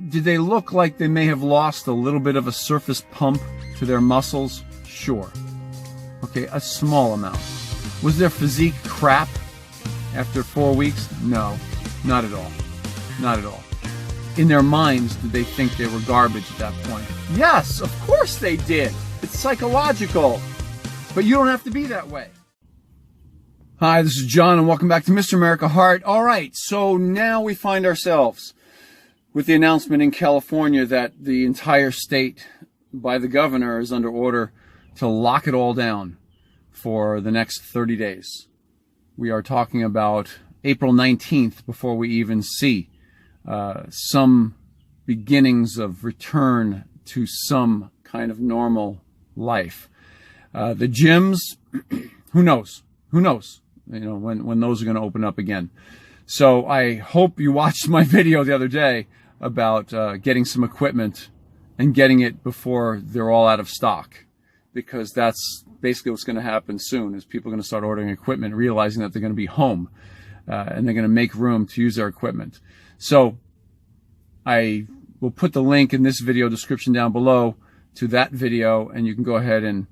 Did they look like they may have lost a little bit of a surface pump to their muscles? Sure. Okay, a small amount. Was their physique crap after 4 weeks? No, not at all. Not at all. In their minds, did they think they were garbage at that point? Yes, of course they did. It's psychological. But you don't have to be that way. Hi, this is John, and welcome back to Mr. America Heart. All right, so now we find ourselves with the announcement in California that the entire state, by the governor, is under order to lock it all down for the next 30 days. We are talking about April 19th before we even see some beginnings of return to some kind of normal life. The gyms, who knows? Who knows? You know, when those are going to open up again. So I hope you watched my video the other day about getting some equipment and getting it before they're all out of stock, because that's basically what's going to happen soon. Is people are going to start ordering equipment, realizing that they're going to be home and they're going to make room to use their equipment. So I will put the link in this video description down below to that video, and you can go ahead and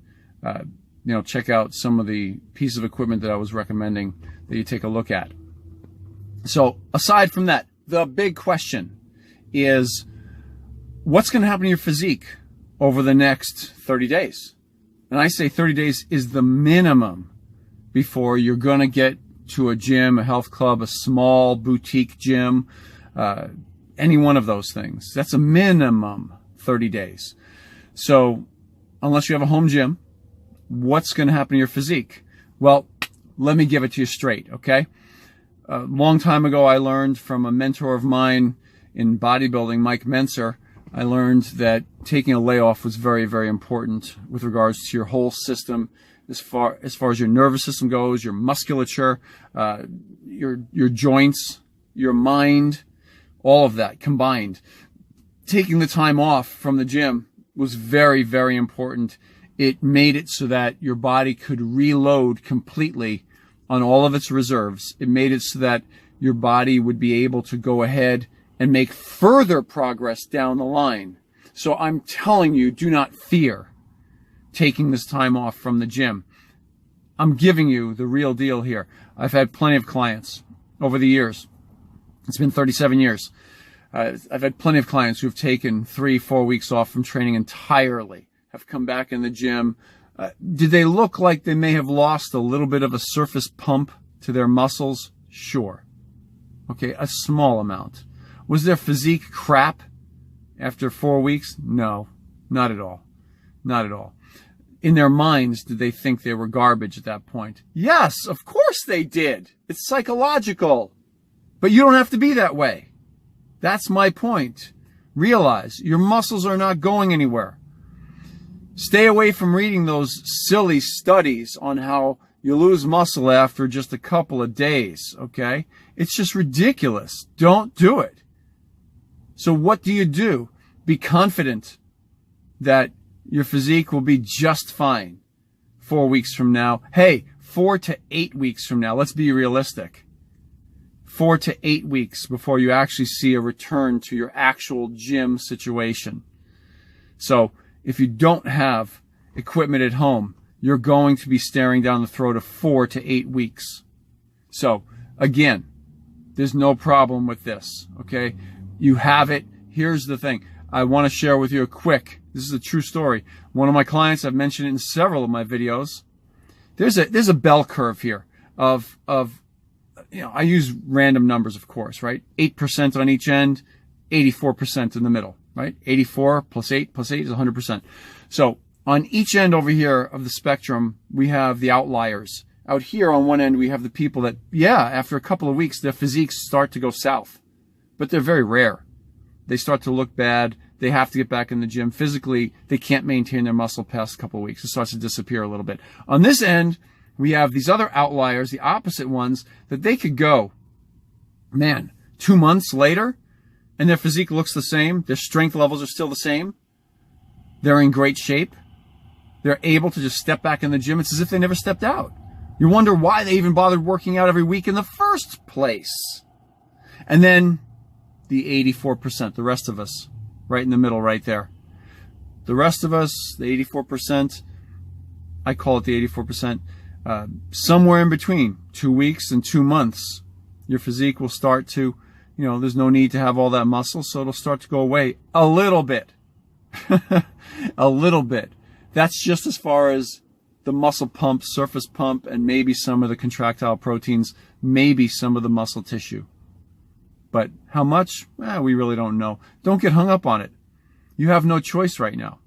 check out some of the pieces of equipment that I was recommending that you take a look at. So aside from that, the big question is, what's going to happen to your physique over the next 30 days? And I say 30 days is the minimum before you're going to get to a gym, a health club, a small boutique gym, any one of those things. That's a minimum 30 days. So unless you have a home gym, what's going to happen to your physique? Well, let me give it to you straight, okay? A long time ago, I learned from a mentor of mine in bodybuilding, Mike Menser. I learned that taking a layoff was very, very important with regards to your whole system, as far as your nervous system goes, your musculature, your joints, your mind, all of that combined. Taking the time off from the gym was very, very important. It made it so that your body could reload completely on all of its reserves. It made it so that your body would be able to go ahead and make further progress down the line. So I'm telling you, do not fear taking this time off from the gym. I'm giving you the real deal here. I've had plenty of clients over the years. It's been 37 years. I've had plenty of clients who have taken 3-4 weeks off from training entirely, have come back in the gym. Did they look like they may have lost a little bit of a surface pump to their muscles? Sure. Okay, a small amount. Was their physique crap after 4 weeks? No, not at all. Not at all. In their minds, did they think they were garbage at that point? Yes, of course they did. It's psychological. But you don't have to be that way. That's my point. Realize your muscles are not going anywhere. Stay away from reading those silly studies on how you lose muscle after just a couple of days, okay? It's just ridiculous. Don't do it. So what do? Be confident that your physique will be just fine 4 weeks from now. Hey, 4 to 8 weeks from now. Let's be realistic. 4 to 8 weeks before you actually see a return to your actual gym situation. So if you don't have equipment at home, you're going to be staring down the throat of 4 to 8 weeks. So again, there's no problem with this, okay? You have it. Here's the thing. I want to share with you this is a true story. One of my clients, I've mentioned it in several of my videos. There's a bell curve here of I use random numbers, of course, right? 8% on each end, 84% in the middle, right? 84 plus 8 is 100%. So on each end over here of the spectrum, we have the outliers. Out here on one end, we have the people that, after a couple of weeks, their physiques start to go south. But they're very rare. They start to look bad. They have to get back in the gym. Physically, they can't maintain their muscle past a couple of weeks. It starts to disappear a little bit. On this end, we have these other outliers, the opposite ones, that they could go, 2 months later, and their physique looks the same. Their strength levels are still the same. They're in great shape. They're able to just step back in the gym. It's as if they never stepped out. You wonder why they even bothered working out every week in the first place. And then the 84%, the rest of us, right in the middle right there. The rest of us, the 84%, I call it the 84%, somewhere in between 2 weeks and 2 months, your physique will start to, there's no need to have all that muscle, so it'll start to go away a little bit. A little bit. That's just as far as the muscle pump, surface pump, and maybe some of the contractile proteins, maybe some of the muscle tissue. But how much? We really don't know. Don't get hung up on it. You have no choice right now.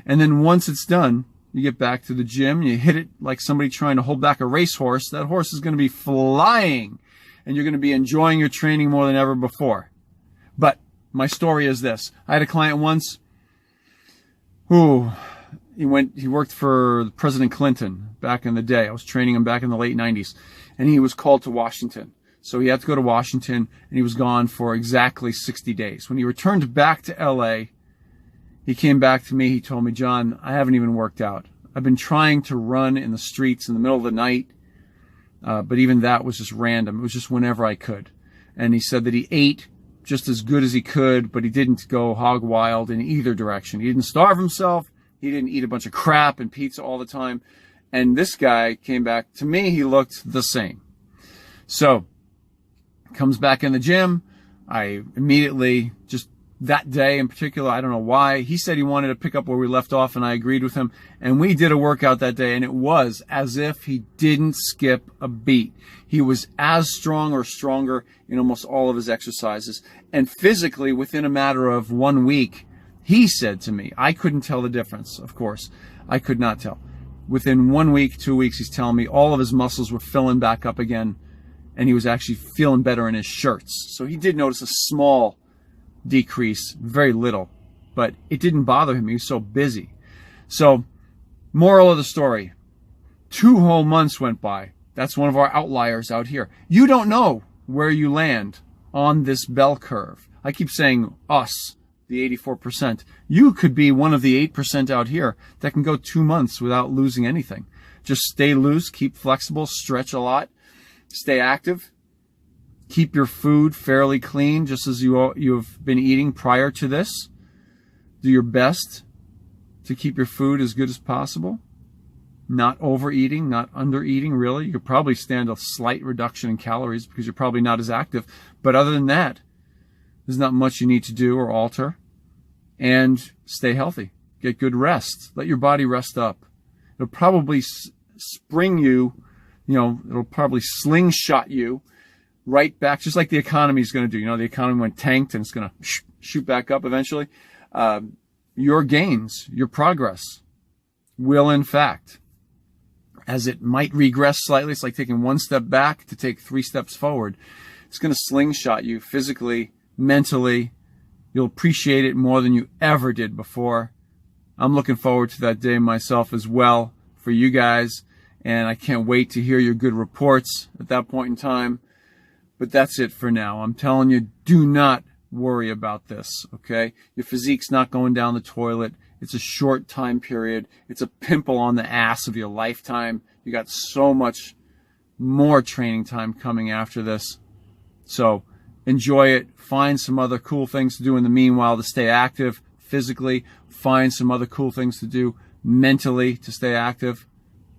And then once it's done, you get back to the gym, you hit it like somebody trying to hold back a racehorse. That horse is going to be flying, and you're going to be enjoying your training more than ever before. But my story is this. I had a client once who he worked for President Clinton back in the day. I was training him back in the late 90s, and he was called to Washington. So he had to go to Washington, and he was gone for exactly 60 days. When he returned back to LA, he came back to me. He told me, John, I haven't even worked out. I've been trying to run in the streets in the middle of the night, but even that was just random. It was just whenever I could. And he said that he ate just as good as he could, but he didn't go hog wild in either direction. He didn't starve himself. He didn't eat a bunch of crap and pizza all the time. And this guy came back to me. He looked the same. So comes back in the gym. I immediately, just that day in particular, I don't know why, he said he wanted to pick up where we left off, and I agreed with him. And we did a workout that day, and it was as if he didn't skip a beat. He was as strong or stronger in almost all of his exercises. And physically, within a matter of 1 week, he said to me, I couldn't tell the difference, of course. I could not tell. Within 1 week, 2 weeks, he's telling me all of his muscles were filling back up again, and he was actually feeling better in his shirts. So he did notice a small decrease, very little, but it didn't bother him. He was so busy. So, moral of the story, 2 whole months went by. That's one of our outliers out here. You don't know where you land on this bell curve. I keep saying us, the 84%. You could be one of the 8% out here that can go 2 months without losing anything. Just stay loose, keep flexible, stretch a lot, stay active. Keep your food fairly clean, just as you've been eating prior to this. Do your best to keep your food as good as possible. Not overeating, not undereating, really. You could probably stand a slight reduction in calories because you're probably not as active. But other than that, there's not much you need to do or alter. And stay healthy. Get good rest. Let your body rest up. It'll probably spring you, it'll probably slingshot you right back, just like the economy is going to do. The economy went tanked and it's going to shoot back up eventually. Your gains, your progress will, in fact, as it might regress slightly, it's like taking 1 step back to take 3 steps forward. It's going to slingshot you physically, mentally. You'll appreciate it more than you ever did before. I'm looking forward to that day myself as well for you guys, and I can't wait to hear your good reports at that point in time. But that's it for now. I'm telling you, do not worry about this, okay? Your physique's not going down the toilet. It's a short time period. It's a pimple on the ass of your lifetime. You got so much more training time coming after this. So enjoy it. Find some other cool things to do in the meanwhile to stay active physically. Find some other cool things to do mentally to stay active.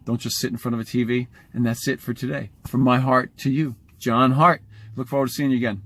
Don't just sit in front of a TV. And that's it for today. From my heart to you, John Hart. Look forward to seeing you again.